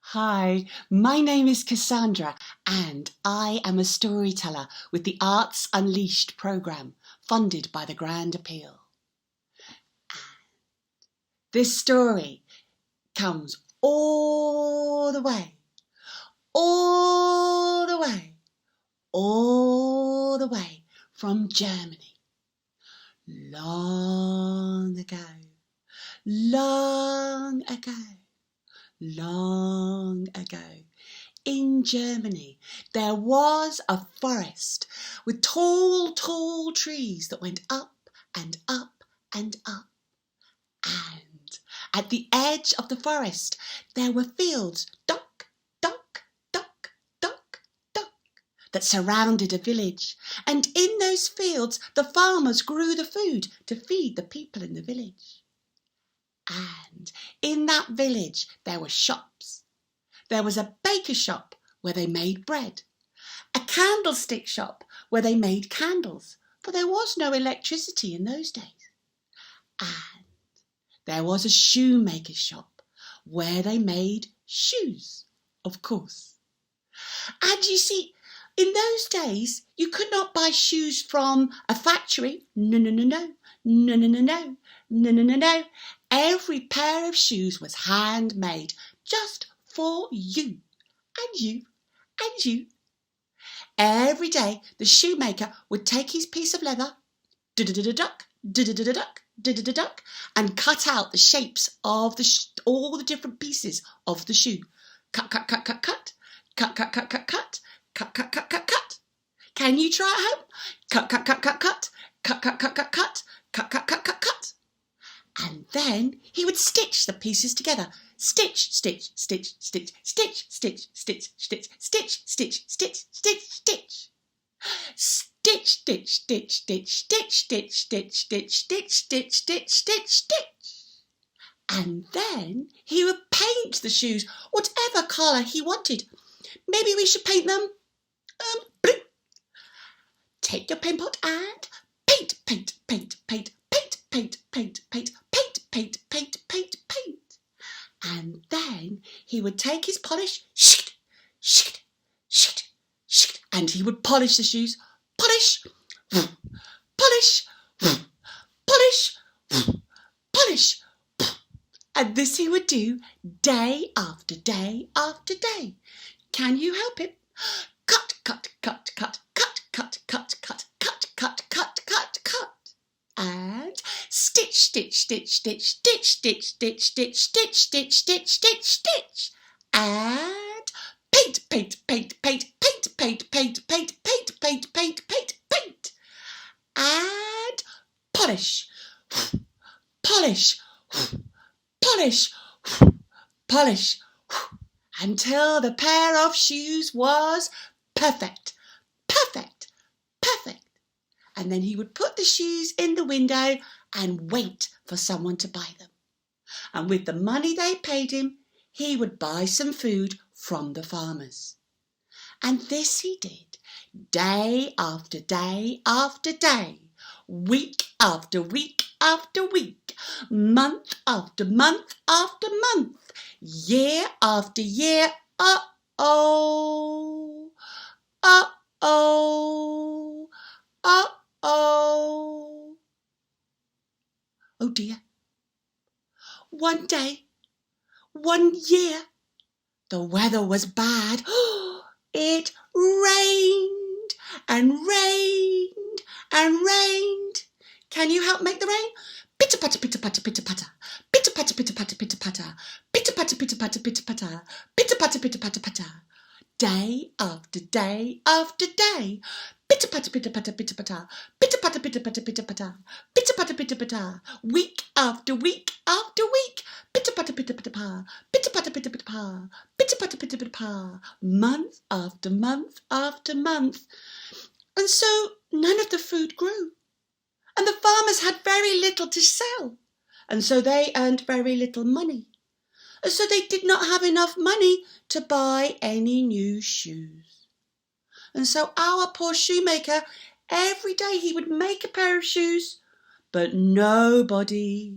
Hi, my name is Cassandra and I am a storyteller with the Arts Unleashed programme funded by the Grand Appeal. This story comes all the way from Germany. Long ago, in Germany, there was a forest with tall trees that went up and up and up. And at the edge of the forest, there were fields, that surrounded a village. And in those fields, the farmers grew the food to feed the people in the village. And in that village, there were shops. There was a baker shop where they made bread, a candlestick shop where they made candles, for there was no electricity in those days. And there was a shoemaker shop where they made shoes, of course. And you see, in those days, you could not buy shoes from a factory. No. Every pair of shoes was handmade just for you and you and you. Every day, the shoemaker would take his piece of leather, and cut out the shapes of all the different pieces of the shoe. Cut. Can you try at home? Cut. And then he would stitch the pieces together. Stitch. And then he would paint the shoes whatever colour he wanted. Maybe we should paint them blue. Take your paint pot and paint. And then he would take his polish, and he would polish the shoes. Polish. And this he would do day after day after day. Can you help him? Cut. And stitch. And paint. And polish. Until the pair of shoes was perfect. And then he would put the shoes in the window and wait for someone to buy them. And with the money they paid him, he would buy some food from the farmers. And this he did day after day after day, week after week after week, month after month after month, year after year. Oh dear. One day, one year, the weather was bad. It rained and rained and rained. Can you help make the rain? Pitter patter, pitter patter, pitter patter. Pitter patter, pitter patter, pitter patter. Pitter patter, pitter patter, pitter patter. Pitter patter, pitter patter, patter. Day after day after day. Pitter patter, pitter patter, pitter patter. Pitter patter, pitter patter, pitter patter. Pitter patter, pitter patter. Week after week after week. Pitter patter, pitter patter, pa. Pitter patter, pitter patter, pa. Pitter patter, pitter patter, pa. Month after month after month. And so none of the food grew. And the farmers had very little to sell. And so they earned very little money. And so they did not have enough money to buy any new shoes. And so our poor shoemaker, every day he would make a pair of shoes, but nobody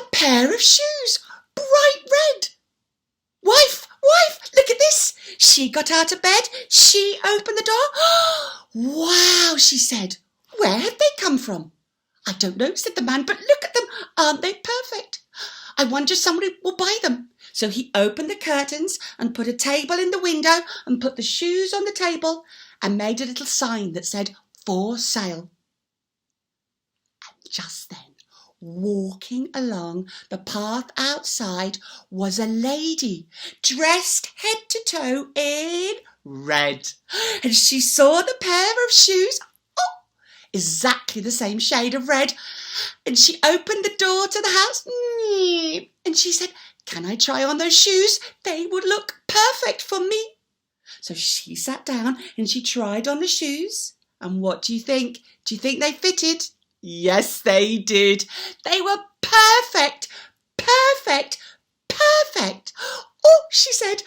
a pair of shoes, bright red. Wife, look at this. She got out of bed. She opened the door. Wow, she said. Where have they come from? I don't know, said the man, but look at them. Aren't they perfect? I wonder if somebody will buy them. So he opened the curtains and put a table in the window and put the shoes on the table and made a little sign that said, for sale. And just then, walking along the path outside was a lady dressed head to toe in red. And she saw the pair of shoes, exactly the same shade of red. And she opened the door to the house and she said, can I try on those shoes? They would look perfect for me. So she sat down and she tried on the shoes. And what do you think? Do you think they fitted? Yes, they did. They were perfect, perfect, perfect. Oh, she said,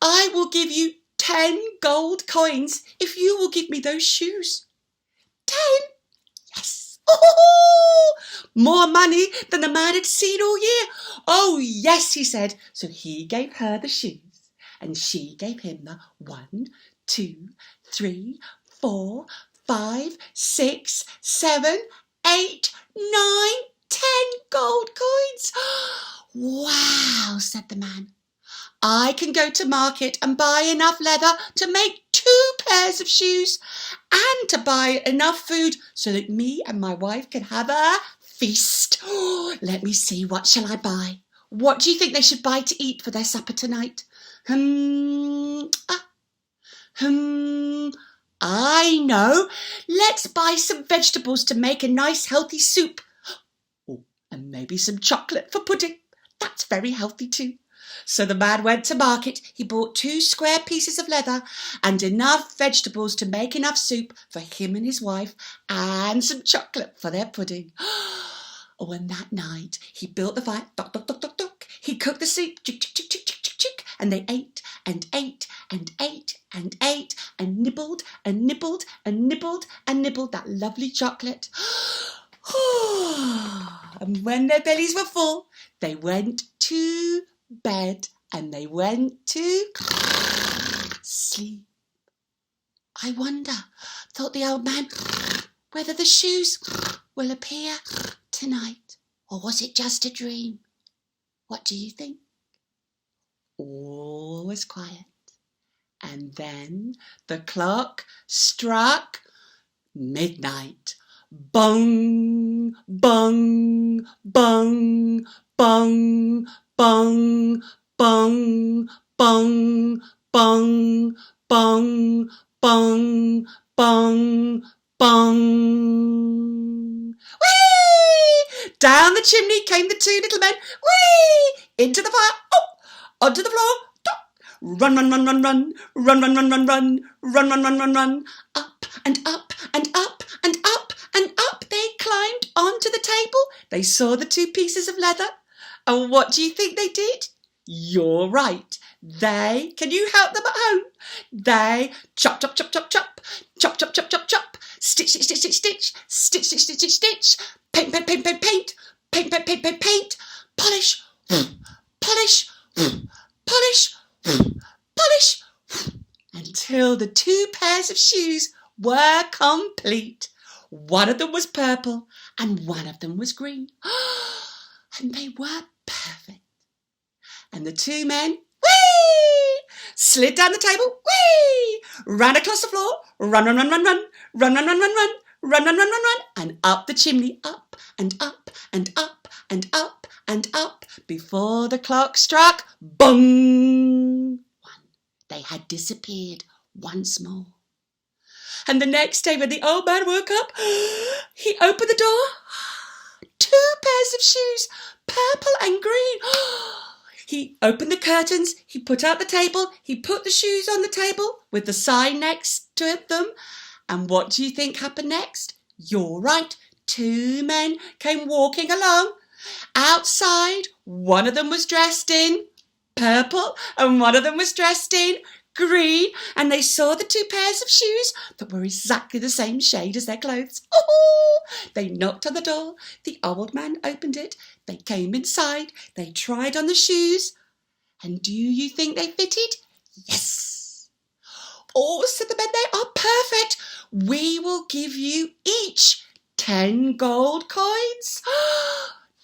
I will give you 10 gold coins if you will give me those shoes. 10? Yes. Oh, more money than the man had seen all year. Oh, yes, he said. So he gave her the shoes and she gave him the 1, 2, 3, 4, 5, 6, 7, 8, 9, 10 gold coins. Wow, said the man. I can go to market and buy enough leather to make 2 pairs of shoes and to buy enough food so that me and my wife can have a feast. Let me see, what shall I buy? What do you think they should buy to eat for their supper tonight? I know. Let's buy some vegetables to make a nice healthy soup. Oh, and maybe some chocolate for pudding. That's very healthy too. So the man went to market. He bought 2 square pieces of leather and enough vegetables to make enough soup for him and his wife and some chocolate for their pudding. Oh, and that night he built the fire. Duck, duck, duck, duck, duck. He cooked the soup. Chick, chick, chick, chick, chick, chick, chick. And they ate and ate and ate and ate and nibbled and nibbled and nibbled and nibbled that lovely chocolate. And when their bellies were full, they went to bed and they went to sleep. I wonder, thought the old man, whether the shoes will appear tonight, or was it just a dream? What do you think? All was quiet, and then the clock struck midnight. Bung, bung, bung, bung, bung, bung, bung, bung, bung, bung, bung, bung. Whee! Down the chimney came the 2 little men. Whee! Into the fire. Oh! Onto the floor. Top. Run, run, run, run, run. Run, run, run, run, run. Run, run, run, run, run. Up and up and up and up and up they climbed onto the table. They saw the 2 pieces of leather. And what do you think they did? You're right. Can you help them at home? They chop, chop, chop, chop, chop, chop, chop, chop, chop, chop, stitch, stitch, stitch, stitch, stitch, stitch, stitch, stitch, stitch, paint, paint, paint, paint, paint, paint, paint, paint, paint, paint, polish, polish, polish, polish, until the 2 pairs of shoes were complete. One of them was purple and one of them was green. And they were perfect. And the 2 men, whee! Slid down the table, whee! Ran across the floor, run, run, run, run, run, run, run, run, run, run, run, run, run, run, run, and up the chimney, up and up and up and up and up, before the clock struck, bung! 1. They had disappeared once more. And the next day when the old man woke up, he opened the door. 2 pairs of shoes, purple and green. He opened the curtains, he put out the table, he put the shoes on the table with the sign next to them. And what do you think happened next? You're right, 2 men came walking along. Outside, one of them was dressed in purple and one of them was dressed in green, and they saw the 2 pairs of shoes that were exactly the same shade as their clothes. Oh! They knocked on the door. The old man opened it. They came inside. They tried on the shoes. And do you think they fitted? Yes. Oh, said the men, they are perfect. We will give you each 10 gold coins.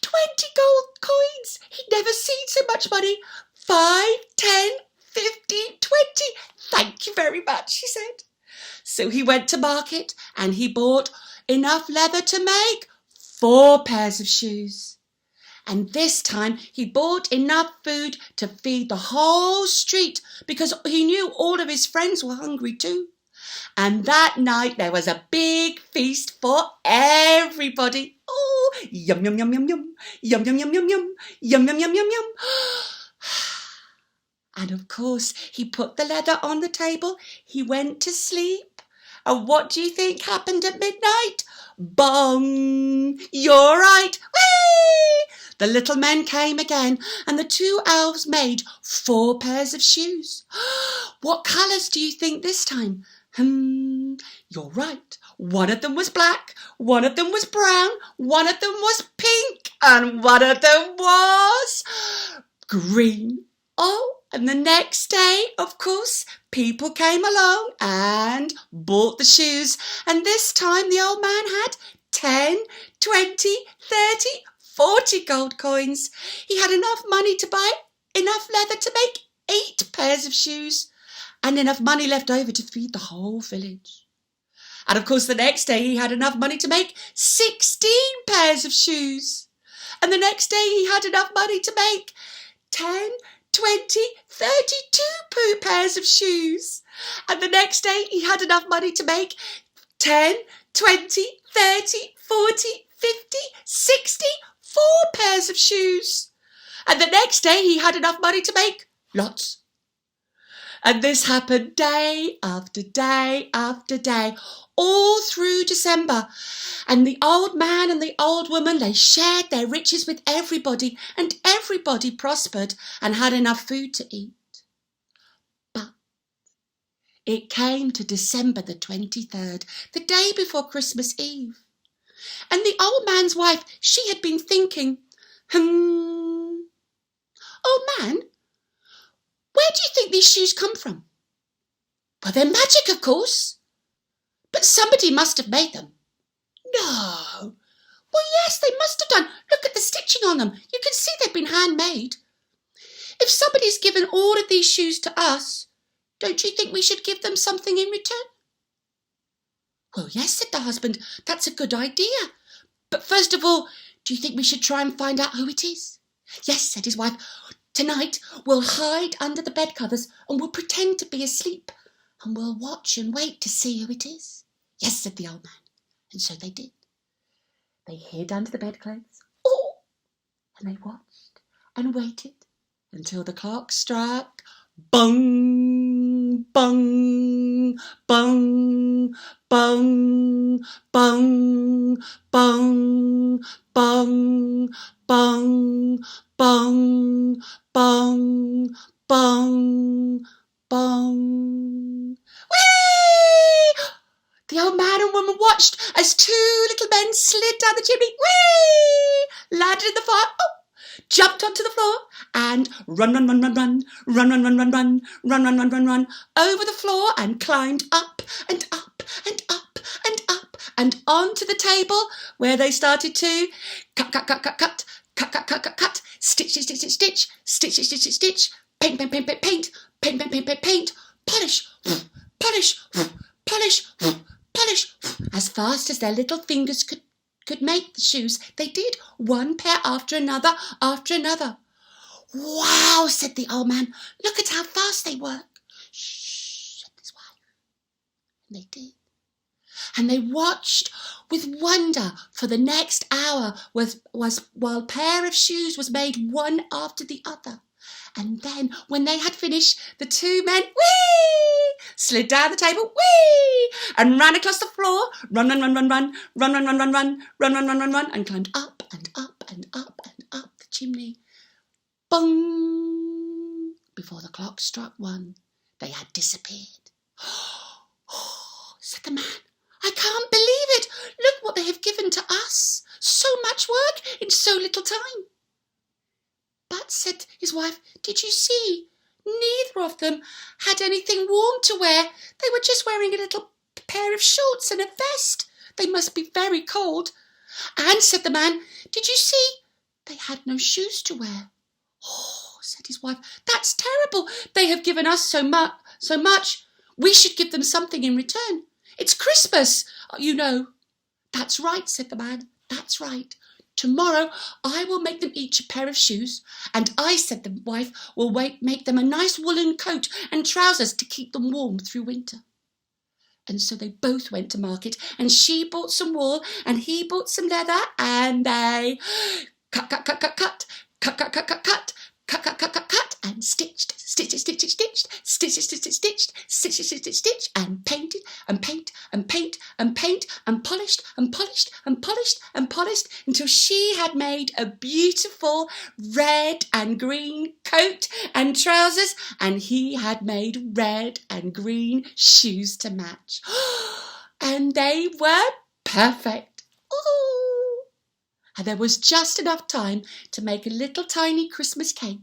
20 gold coins. He'd never seen so much money. 5, 10, 15, 20. Thank you very much, he said. So he went to market and he bought enough leather to make 4 pairs of shoes. And this time he bought enough food to feed the whole street because he knew all of his friends were hungry too. And that night there was a big feast for everybody. Oh, yum, yum, yum, yum, yum, yum, yum, yum, yum, yum, yum, yum, yum, yum, yum. And of course he put the leather on the table. He went to sleep. And what do you think happened at midnight? Bong! You're right. Whee! The little men came again, and the 2 elves made 4 pairs of shoes. What colours do you think this time? You're right. One of them was black, one of them was brown, one of them was pink, and one of them was green. Oh, and the next day, of course, people came along and bought the shoes. And this time the old man had 10, 20, 30, 40 gold coins. He had enough money to buy enough leather to make 8 pairs of shoes and enough money left over to feed the whole village. And of course the next day he had enough money to make 16 pairs of shoes. And the next day he had enough money to make 10, 20, 32 pairs of shoes. And the next day he had enough money to make 10, 20, 30, 40, 50, 64 pairs of shoes. And the next day he had enough money to make lots. And this happened day after day after day, all through December. And the old man and the old woman, they shared their riches with everybody, and everybody prospered and had enough food to eat. But it came to December the 23rd, the day before Christmas Eve. And the old man's wife, she had been thinking, "Oh man, where do you think these shoes come from?" "Well, they're magic, of course." "But somebody must have made them." "No." "Well, yes, they must have done. Look at the stitching on them. You can see they've been handmade. If somebody's given all of these shoes to us, don't you think we should give them something in return?" "Well, yes," said the husband. "That's a good idea. But first of all, do you think we should try and find out who it is?" "Yes," said his wife. "Tonight we'll hide under the bed covers and we'll pretend to be asleep and we'll watch and wait to see who it is." "Yes," said the old man. And so they did. They hid under the bedclothes. Oh! And they watched and waited until the clock struck bung, bung, bung, bung, bung, bung, bung, bung, bung, bung, bung, bung. Whee! The old man and woman watched as 2 little men slid down the chimney, whee! Landed in the fire, jumped onto the floor, and run, run, run, run, run, run, run, run, run, run, run, run, run, run, run, over the floor and climbed up and up and up and up and onto the table where they started to cut, cut, cut, cut, cut, cut, cut, cut, cut, cut, stitch, stitch, stitch, stitch, stitch, stitch, stitch, stitch, paint, paint, paint, paint, paint, paint, paint, paint, paint, paint, polish, polish, polish, polish. As fast as their little fingers could make the shoes, they did, 1 pair after another, after another. "Wow," said the old man. "Look at how fast they work." "Shh," said his wife. And they did. And they watched with wonder for the next hour while a pair of shoes was made one after the other. And then, when they had finished, the 2 men, whee! Slid down the table, whee! And ran across the floor, run, run, run, run, run, run, run, run, run, run, run, run, run, run, run, and climbed up and up and up and up the chimney. Bung! Before the clock struck 1, they had disappeared. "Oh," said the man, "I can't believe it. Look what they have given to us. So much work in so little time." "But," said his wife, "did you see? Neither of them had anything warm to wear. They were just wearing a little pair of shorts and a vest. They must be very cold." "And," said the man, "did you see? They had no shoes to wear." "Oh," said his wife, "that's terrible. They have given us so much. We should give them something in return. It's Christmas, you know." "That's right," said the man, "that's right. Tomorrow I will make them each a pair of shoes, and I," said the wife, "will make them a nice woolen coat and trousers to keep them warm through winter." And so they both went to market, and she bought some wool, and he bought some leather, and they cut, and stitched, and painted, and polished, until she had made a beautiful red and green coat and trousers, and he had made red and green shoes to match. And they were perfect. Ooh. And there was just enough time to make a little tiny Christmas cake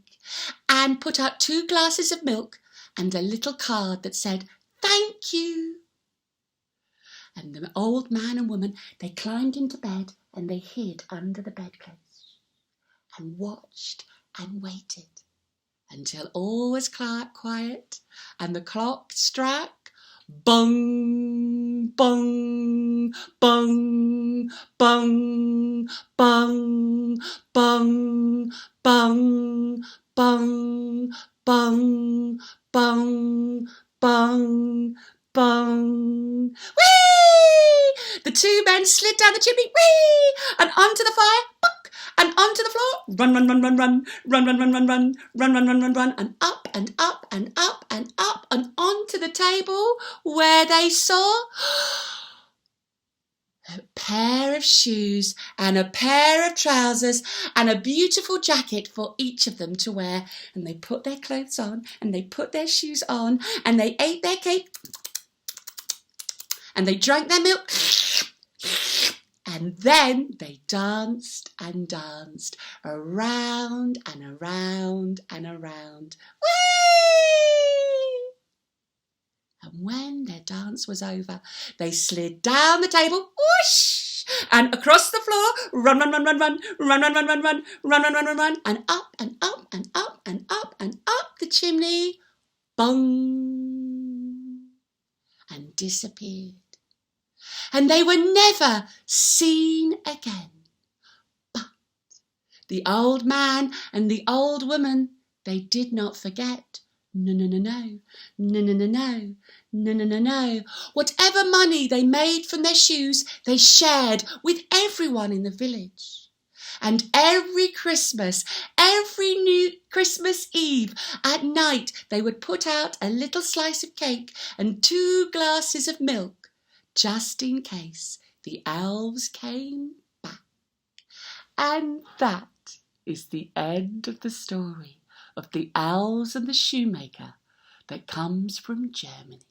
and put out 2 glasses of milk and a little card that said, "Thank you." And the old man and woman, they climbed into bed and they hid under the bedclothes and watched and waited until all was quiet and the clock struck bung, bung, bung, bung, bung, bung, bung, bung, bung, bung, bung, bung. Whee! The 2 men slid down the chimney, whee! And onto the fire, buck! And onto the floor, run, run, run, run, run, run, run, run, run, run, run, run, run, run, run, and up and up and up and up and onto the table where they saw a pair of shoes and a pair of trousers and a beautiful jacket for each of them to wear. And they put their clothes on and they put their shoes on and they ate their cake and they drank their milk. And then they danced and danced around and around and around. Whee! And when their dance was over, they slid down the table, whoosh, and across the floor, run, run, run, run, run, run, run, run, run, run, run, run, run, run, run, and up and up and up and up and up the chimney, bung, and disappeared. And they were never seen again. But the old man and the old woman, they did not forget. No, no, no, no, no, no, no, no, no, no, no, no. Whatever money they made from their shoes, they shared with everyone in the village. And every Christmas, every new Christmas Eve at night, they would put out a little slice of cake and 2 glasses of milk, just in case the elves came back. And that is the end of the story of the elves and the shoemaker that comes from Germany.